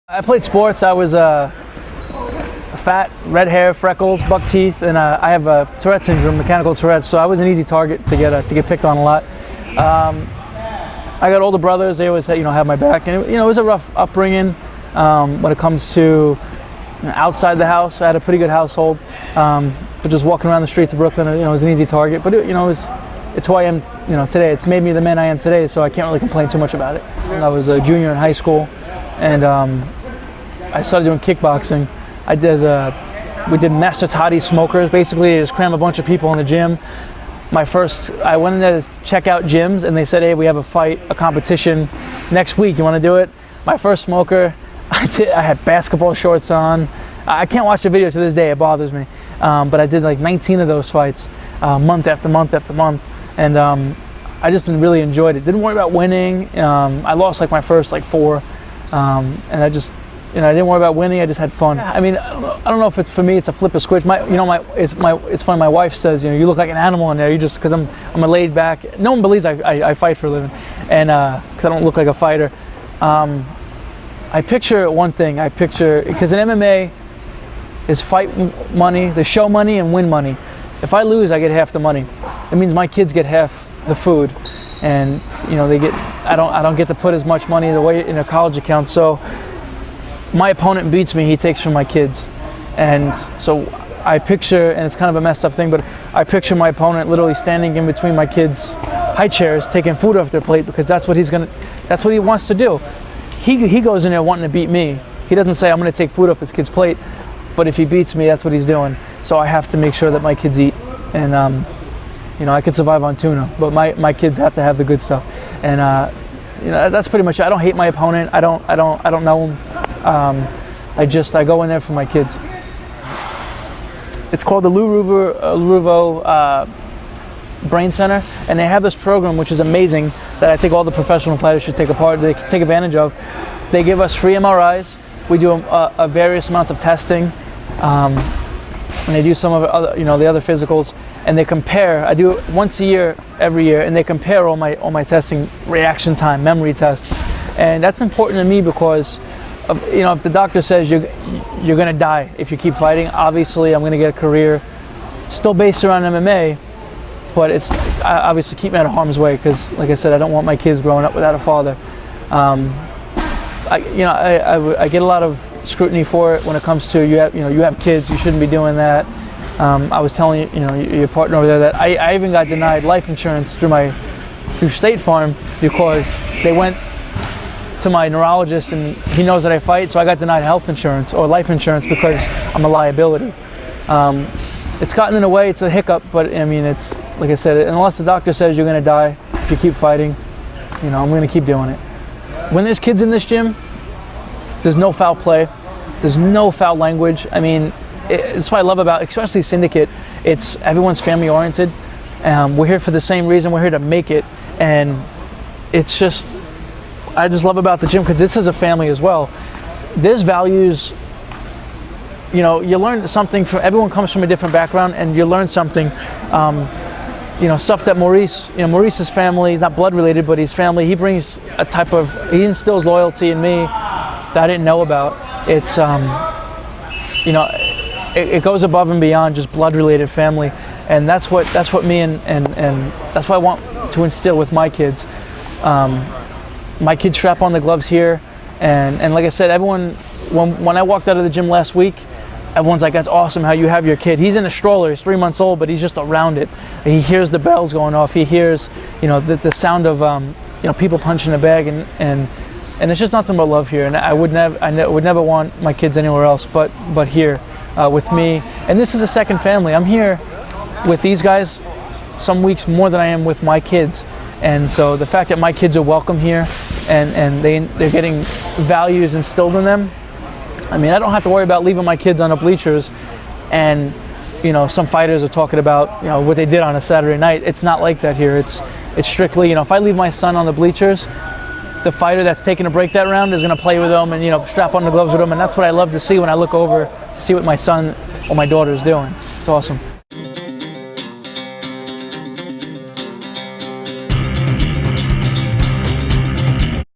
I played sports. I was fat, red hair, freckles, buck teeth, and I have Tourette syndrome, mechanical Tourette. So I was an easy target to get picked on a lot. I got older brothers. They always have my back, and it was a rough upbringing when it comes to outside the house. I had a pretty good household, but just walking around the streets of Brooklyn, it was an easy target. But it's who I am, today. It's made me the man I am today. So I can't really complain too much about it. I was a junior in high school, and I started doing kickboxing. We did Master Toddy smokers. Basically, just cram a bunch of people in the gym. I went in there to check out gyms, and they said, "Hey, we have a competition next week. You want to do it?" My first smoker, I had basketball shorts on. I can't watch the video to this day. It bothers me. But I did like 19 of those fights, month after month after month, and I just really enjoyed it. Didn't worry about winning. I lost like my first 4, and I just. I didn't worry about winning. I just had fun. I mean, I don't know if it's for me. It's a flip of switch. It's funny. My wife says, you look like an animal in there. You just because I'm a laid back. No one believes I fight for a living, and because I don't look like a fighter. I picture one thing. Because in MMA, is fight money, the show money, and win money. If I lose, I get half the money. It means my kids get half the food, and I don't get to put as much money away in a college account. So. My opponent beats me, he takes from my kids. And so I picture, and it's kind of a messed up thing, but I picture my opponent literally standing in between my kids' high chairs, taking food off their plate, because that's what he wants to do. He goes in there wanting to beat me. He doesn't say, I'm gonna take food off his kid's plate, but if he beats me, that's what he's doing. So I have to make sure that my kids eat. And I could survive on tuna, but my kids have to have the good stuff. And that's pretty much it. I don't hate my opponent. I don't know him. I go in there for my kids. It's called the Lou Ruvo Brain Center, and they have this program which is amazing that I think all the professional fighters should take advantage of. They give us free MRIs. We do a various amounts of testing, and they do some of the other physicals, and they compare. I do it once a year, every year, and they compare all my testing, reaction time, memory test, and that's important to me because. If the doctor says you're gonna die if you keep fighting, obviously I'm gonna get a career still based around MMA, but it's obviously keep me out of harm's way because, like I said, I don't want my kids growing up without a father. I get a lot of scrutiny for it when it comes to you have kids, you shouldn't be doing that. I was telling your partner over there that I even got denied life insurance through State Farm because they went to my neurologist and he knows that I fight, so I got denied health insurance or life insurance because I'm a liability. It's gotten in the way, it's a hiccup, but I mean, it's like I said, unless the doctor says you're gonna die if you keep fighting, I'm gonna keep doing it. When there's kids in this gym, there's no foul play, there's no foul language. I mean, it's what I love about, especially Syndicate, it's everyone's family oriented. We're here for the same reason, we're here to make it, and I just love about the gym because this is a family as well. There's values, you learn something from, everyone comes from a different background and you learn something, stuff that Maurice's family, he's not blood related, but his family, he brings he instills loyalty in me that I didn't know about. It's, it goes above and beyond just blood related family. And that's what me and that's what I want to instill with my kids. My kids strap on the gloves here, and like I said, everyone, when I walked out of the gym last week, everyone's like, that's awesome how you have your kid. He's in a stroller, he's 3 months old, but he's just around it. He hears the bells going off, he hears, the sound of, people punching a bag, and it's just nothing but love here. And I would never want my kids anywhere else but here with me. And this is a second family. I'm here with these guys some weeks more than I am with my kids. And so the fact that my kids are welcome here and they're getting values instilled in them, I mean, I don't have to worry about leaving my kids on the bleachers and, some fighters are talking about, what they did on a Saturday night. It's not like that here. It's strictly, if I leave my son on the bleachers, the fighter that's taking a break that round is going to play with them and, strap on the gloves with them. And that's what I love to see when I look over to see what my son or my daughter is doing. It's awesome.